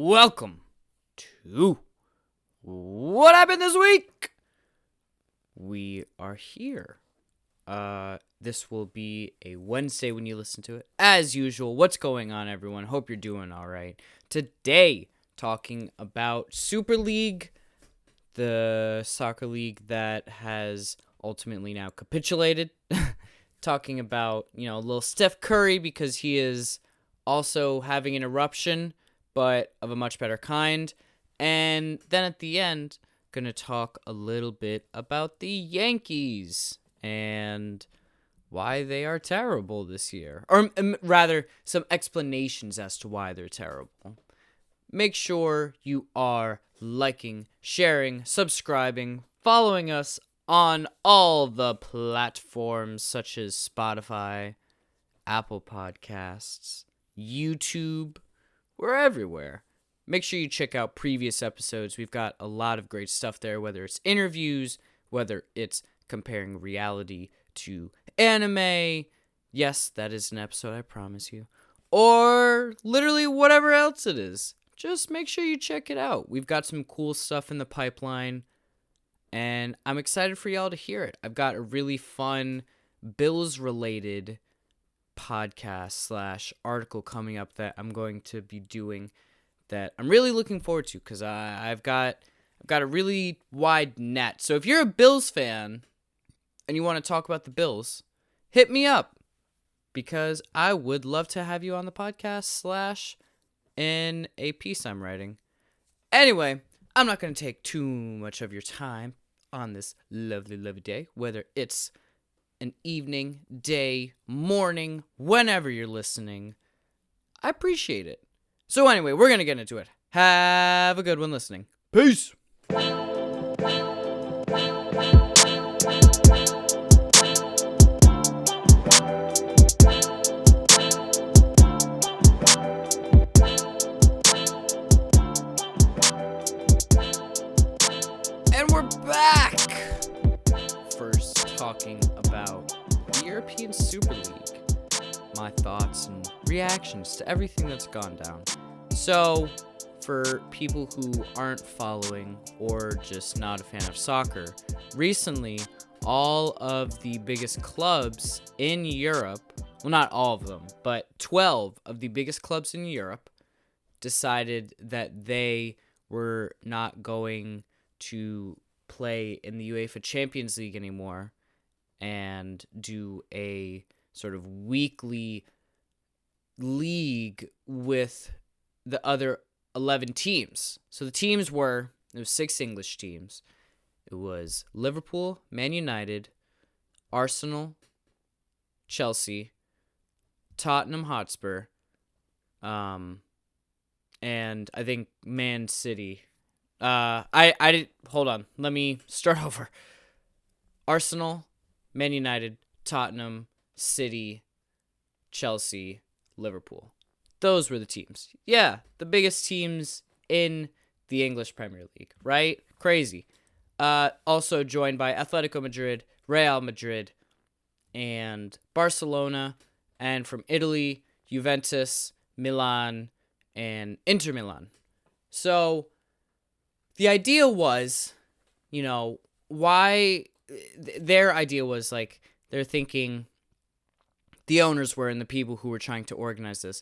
welcome to What Happened This Week? We are here. This will be a Wednesday when you listen to it. As usual, what's going on, everyone? Hope you're doing all right. Today, talking about Super League, the soccer league that has ultimately now capitulated. Talking about, a little Steph Curry because he is also having an eruption, but of a much better kind. And then at the end, gonna talk a little bit about the Yankees and why they are terrible this year. Or rather, some explanations as to why they're terrible. Make sure you are liking, sharing, subscribing, following us on all the platforms such as Spotify, Apple Podcasts, YouTube. We're everywhere. Make sure you check out previous episodes. We've got a lot of great stuff there, whether it's interviews, whether it's comparing reality to anime. Yes, that is an episode, I promise you. Or literally whatever else it is. Just make sure you check it out. We've got some cool stuff in the pipeline, and I'm excited for y'all to hear it. I've got a really fun Bills-related podcast / article coming up that I'm going to be doing that I'm really looking forward to because I've got a really wide net. So if you're a Bills fan and you want to talk about the Bills, hit me up because I would love to have you on the podcast / in a piece I'm writing. Anyway, I'm not going to take too much of your time on this lovely, lovely day, whether it's an evening, day, morning, whenever you're listening. I appreciate it. So anyway, we're going to get into it. Have a good one listening. Peace. And we're back. First, talking about the European Super League. My thoughts and reactions to everything that's gone down. So, for people who aren't following or just not a fan of soccer, recently, all of the biggest clubs in Europe, well, not all of them, but 12 of the biggest clubs in Europe decided that they were not going to play in the UEFA Champions League anymore and do a sort of weekly league with the other 11 teams. So the teams there was 6 English teams. It was Liverpool, Man United, Arsenal, Chelsea, Tottenham Hotspur, and I think Man City. Hold on. Let me start over. Arsenal, Man United, Tottenham, City, Chelsea, Liverpool. Those were the teams. Yeah, the biggest teams in the English Premier League, right? Crazy. Also joined by Atletico Madrid, Real Madrid, and Barcelona. And from Italy, Juventus, Milan, and Inter Milan. So the idea was, why their idea was like, they're thinking, the owners were and the people who were trying to organize this,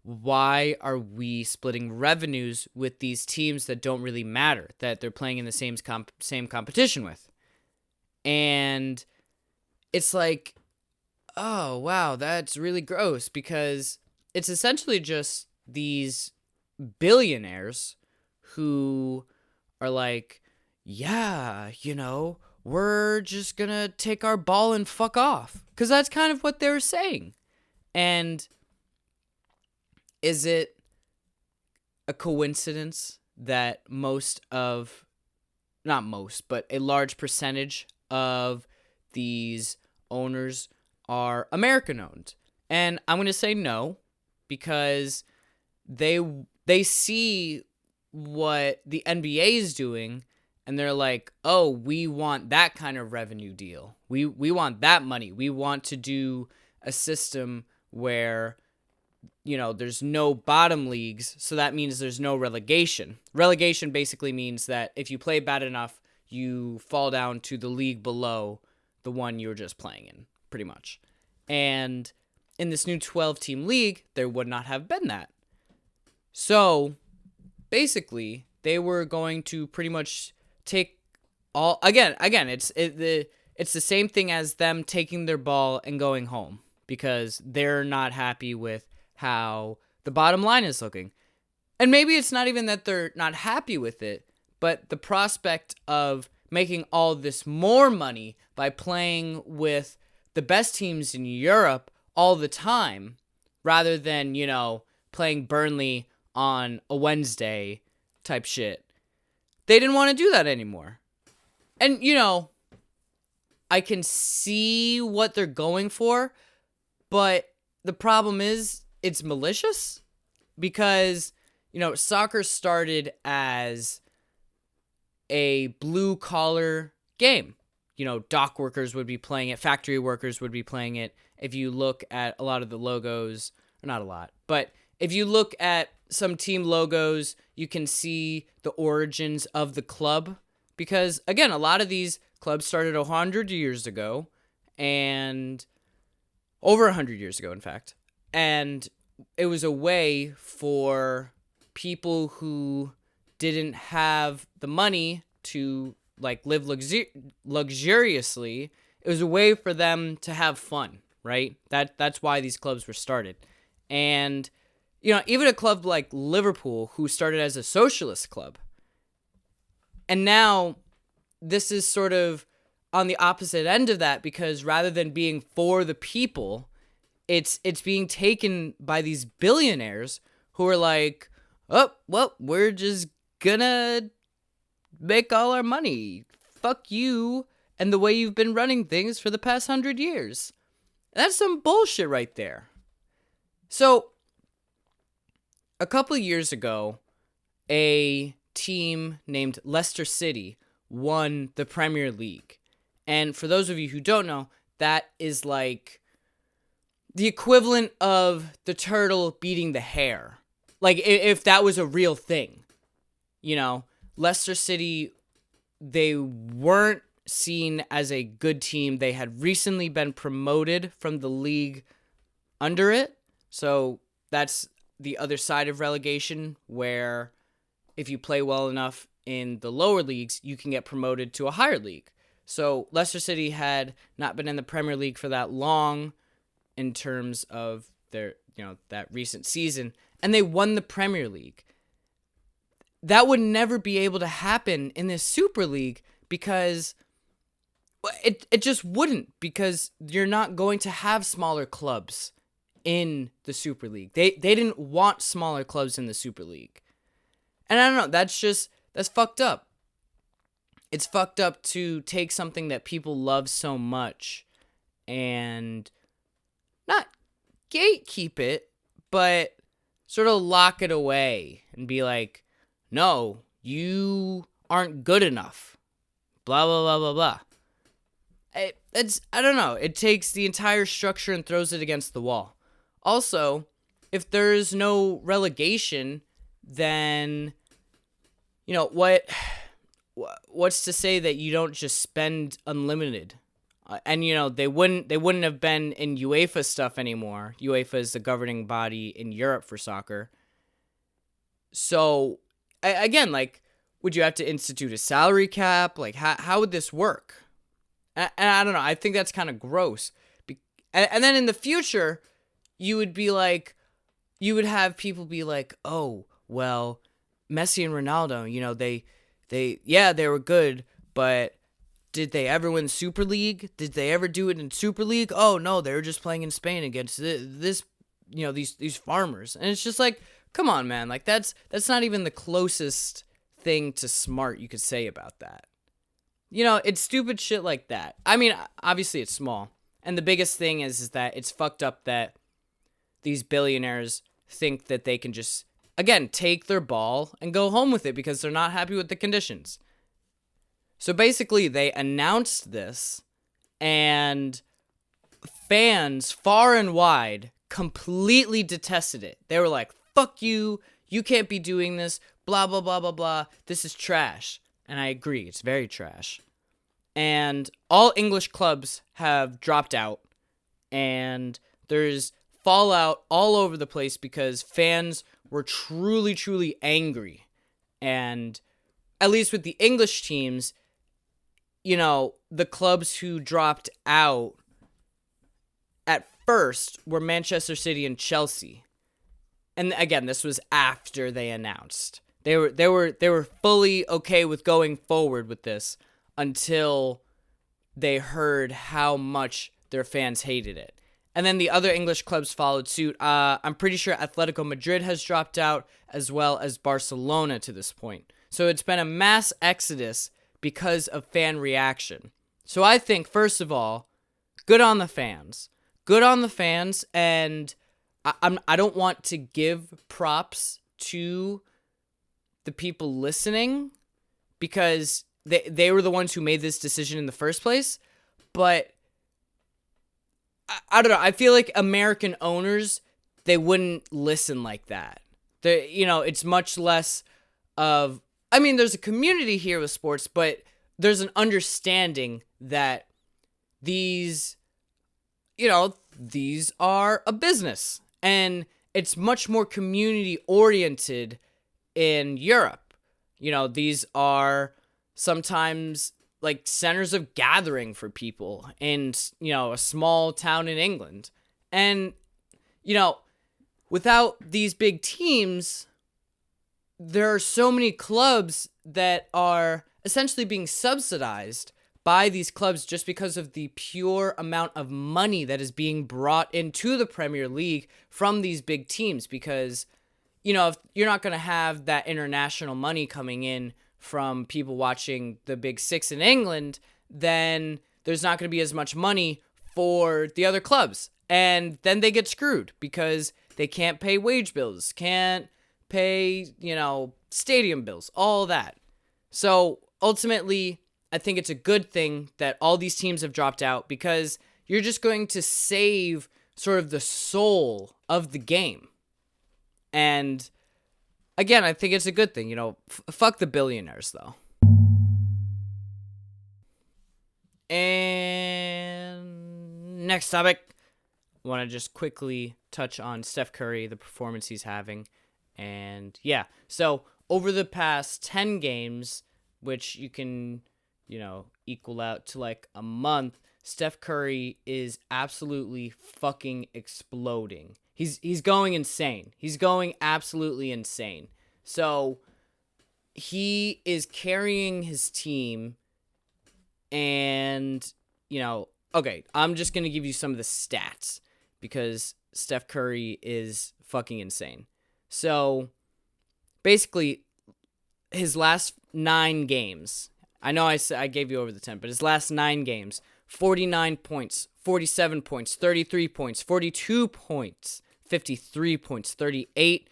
why are we splitting revenues with these teams that don't really matter, that they're playing in the same competition with? And it's like, oh, wow, that's really gross because it's essentially just these billionaires who are like, yeah, we're just gonna take our ball and fuck off. Because that's kind of what they were saying. And is it a coincidence that not most, but a large percentage of these owners are American-owned? And I'm going to say no, because they see what the NBA is doing, and they're like, oh, we want that kind of revenue deal. We want that money. We want to do a system where there's no bottom leagues, so that means there's no relegation. Relegation basically means that if you play bad enough, you fall down to the league below the one you were just playing in, pretty much. And in this new 12-team league, there would not have been that. So basically, they were going to pretty much take all again. It's the same thing as them taking their ball and going home because they're not happy with how the bottom line is looking. And maybe it's not even that they're not happy with it, but the prospect of making all this more money by playing with the best teams in Europe all the time rather than, playing Burnley on a Wednesday type shit. They didn't want to do that anymore. And, I can see what they're going for, but the problem is it's malicious because, soccer started as a blue-collar game. Dock workers would be playing it, factory workers would be playing it. If you look at a lot of the logos, or not a lot, but if you look at some team logos, you can see the origins of the club. Because, again, a lot of these clubs started 100 years ago, and over 100 years ago, in fact. And it was a way for people who didn't have the money to, live luxuriously. It was a way for them to have fun, right? That's why these clubs were started. And, even a club like Liverpool, who started as a socialist club, and now this is sort of on the opposite end of that because rather than being for the people, it's being taken by these billionaires who are like, oh, well, we're just gonna make all our money. Fuck you and the way you've been running things for the past 100 years. That's some bullshit right there. So, a couple of years ago, a team named Leicester City won the Premier League. And for those of you who don't know, that is like the equivalent of the turtle beating the hare. Like if that was a real thing. Leicester City, they weren't seen as a good team. They had recently been promoted from the league under it. So that's the other side of relegation, where if you play well enough in the lower leagues, you can get promoted to a higher league. So Leicester City had not been in the Premier League for that long in terms of their, that recent season, and they won the Premier League. That would never be able to happen in this Super League because it just wouldn't, because you're not going to have smaller clubs in the Super League. They didn't want smaller clubs in the Super League. And I don't know, that's fucked up. It's fucked up to take something that people love so much and not gatekeep it, but sort of lock it away and be like, no, you aren't good enough. Blah, blah, blah, blah, blah. I don't know. It takes the entire structure and throws it against the wall. Also, if there's no relegation, then, what's to say that you don't just spend unlimited? And they wouldn't have been in UEFA stuff anymore. UEFA is the governing body in Europe for soccer. So again, would you have to institute a salary cap? How would this work? And I don't know. I think that's kind of gross. And then in the future, you would have people be like, oh, well, Messi and Ronaldo, they were good, but did they ever win Super League? Did they ever do it in Super League? Oh no, they were just playing in Spain against this, these farmers. And it's just like, come on, man. That's not even the closest thing to smart you could say about that. It's stupid shit like that. I mean, obviously it's small. And the biggest thing is that it's fucked up that these billionaires think that they can just, again, take their ball and go home with it because they're not happy with the conditions. So basically, they announced this, and fans far and wide completely detested it. They were like, fuck you, you can't be doing this, blah, blah, blah, blah, blah. This is trash. And I agree, it's very trash. And all English clubs have dropped out, and there's fallout all over the place because fans were truly, truly angry. And at least with the English teams, you know, the clubs who dropped out at first were Manchester City and Chelsea. And again, this was after they announced. They were fully okay with going forward with this until they heard how much their fans hated it. And then the other English clubs followed suit. I'm pretty sure Atletico Madrid has dropped out, as well as Barcelona to this point. So it's been a mass exodus because of fan reaction. So I think, first of all, good on the fans. Good on the fans, and I don't want to give props to the people listening because they were the ones who made this decision in the first place. But I don't know. I feel like American owners, they wouldn't listen like that. It's much less of... I mean, there's a community here with sports, but there's an understanding that these are a business. And it's much more community-oriented in Europe. These are sometimes like centers of gathering for people in, a small town in England. And, without these big teams, there are so many clubs that are essentially being subsidized by these clubs just because of the pure amount of money that is being brought into the Premier League from these big teams. Because, if you're not going to have that international money coming in from people watching the Big Six in England, then there's not going to be as much money for the other clubs. And then they get screwed because they can't pay wage bills, can't pay, stadium bills, all that. So ultimately, I think it's a good thing that all these teams have dropped out because you're just going to save sort of the soul of the game. And again, I think it's a good thing. Fuck the billionaires, though. And next topic, I want to just quickly touch on Steph Curry, the performance he's having. And yeah, so over the past 10 games, which you can, equal out to like a month, Steph Curry is absolutely fucking exploding. He's going insane. He's going absolutely insane. So he is carrying his team, and, okay, I'm just going to give you some of the stats because Steph Curry is fucking insane. So basically, his last 9 games, I know I gave you over the 10, but his last 9 games, 49 points, 47 points, 33 points, 42 points, 53 points, 38,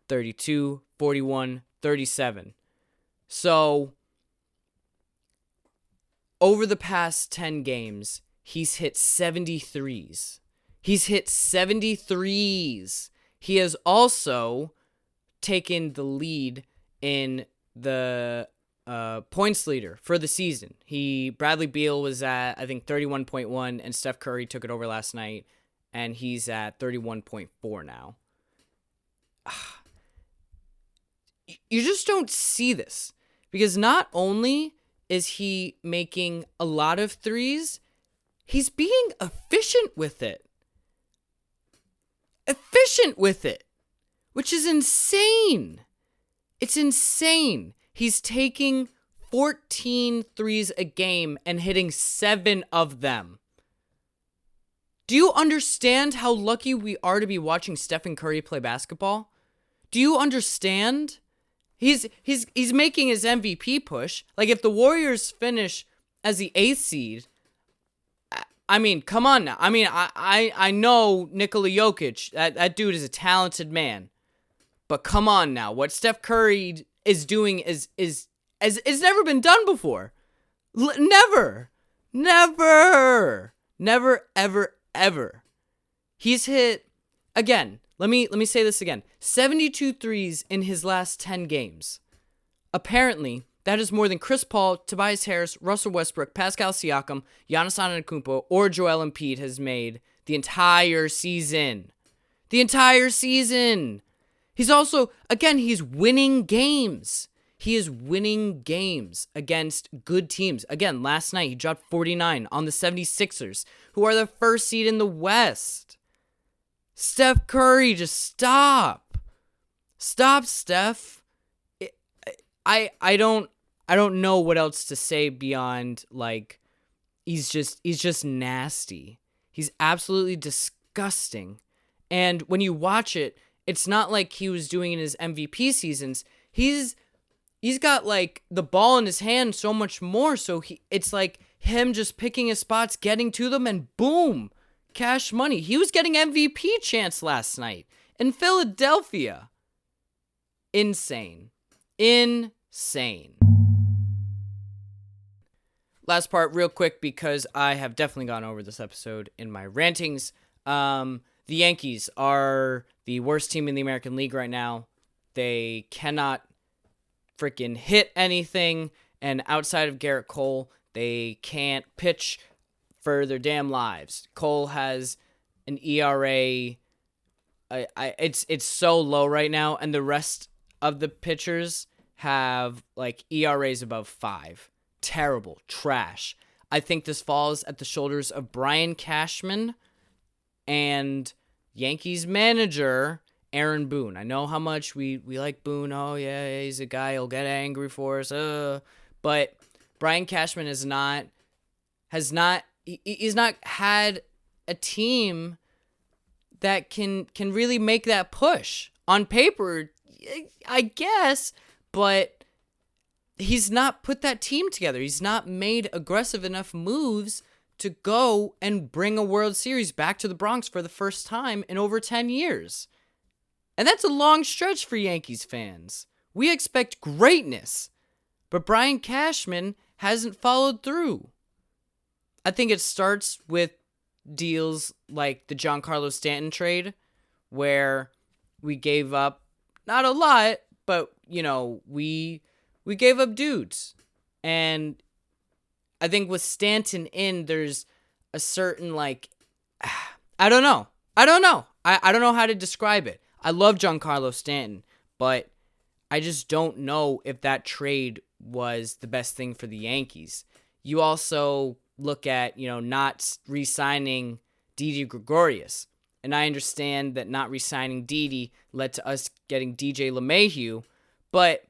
32, 41, 37. So over the past 10 games, he's hit 73s. He's hit 73s. He has also taken the lead in the points leader for the season. Bradley Beal was at, I think, 31.1, and Steph Curry took it over last night, and he's at 31.4 now. You just don't see this because not only is he making a lot of threes, he's being efficient with it. Which is insane. It's insane. He's taking 14 threes a game and hitting 7 of them. Do you understand how lucky we are to be watching Stephen Curry play basketball? Do you understand? He's making his MVP push. Like, if the Warriors finish as the 8th seed, I mean, come on now. I mean, I know Nikola Jokic. That dude is a talented man. But come on now. What Steph Curry is doing is never been done before. Never, ever, ever. He's hit again, let me say this again. 72 threes in his last 10 games. Apparently, that is more than Chris Paul, Tobias Harris, Russell Westbrook, Pascal Siakam, Giannis Antetokounmpo, or Joel Embiid has made the entire season. The entire season. He's also, again, he's winning games. He is winning games against good teams. Again, last night he dropped 49 on the 76ers, who are the first seed in the West. Steph Curry, just stop. Stop, Steph. I don't know what else to say beyond, like, he's just nasty. He's absolutely disgusting. And when you watch it, it's not like he was doing in his MVP seasons. He's got, like, the ball in his hand so much more, so it's like him just picking his spots, getting to them, and boom, cash money. He was getting MVP chance last night in Philadelphia. Insane. Last part real quick, because I have definitely gone over this episode in my rantings. The Yankees are the worst team in the American League right now. They cannot freaking hit anything, and outside of Garrett Cole, they can't pitch for their damn lives. Cole has an ERA. It's so low right now, and the rest of the pitchers have, like, ERAs above 5. Terrible. Trash. I think this falls at the shoulders of Brian Cashman and Yankees manager Aaron Boone. I know how much we like Boone. Oh, yeah, he's a guy who'll get angry for us. But Brian Cashman he's not had a team that can really make that push. On paper, I guess, but he's not put that team together. He's not made aggressive enough moves to go and bring a World Series back to the Bronx for the first time in over 10 years. And that's a long stretch for Yankees fans. We expect greatness, but Brian Cashman hasn't followed through. I think it starts with deals like the Giancarlo Stanton trade, where we gave up not a lot, but, you know, we gave up dudes. And I think with Stanton in, there's a certain, like, I don't know. I don't know how to describe it. I love Giancarlo Stanton, but I just don't know if that trade was the best thing for the Yankees. You also look at, not re-signing Didi Gregorius. And I understand that not re-signing Didi led to us getting DJ LeMahieu, but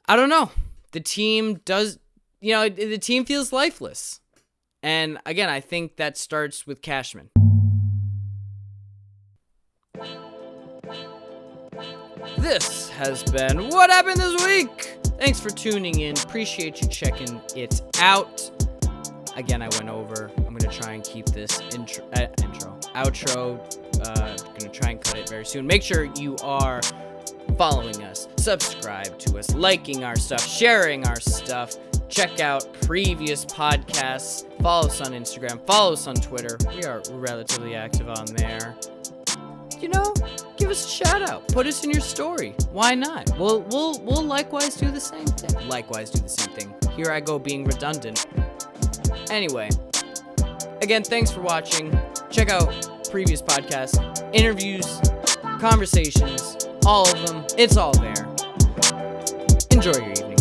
I don't know. The team does, the team feels lifeless. And again, I think that starts with Cashman. This has been What Happened This Week. Thanks for tuning in. Appreciate you checking it out. Again, I went over. I'm going to try and keep this outro. Going to try and cut it very soon. Make sure you are following us, subscribe to us, liking our stuff, sharing our stuff. Check out previous podcasts. Follow us on Instagram. Follow us on Twitter. We are relatively active on there. Give us a shout out. Put us in your story. Why not? We'll likewise do the same thing. Here I go being redundant. Anyway, again, thanks for watching. Check out previous podcasts, interviews, conversations, all of them. It's all there. Enjoy your evening.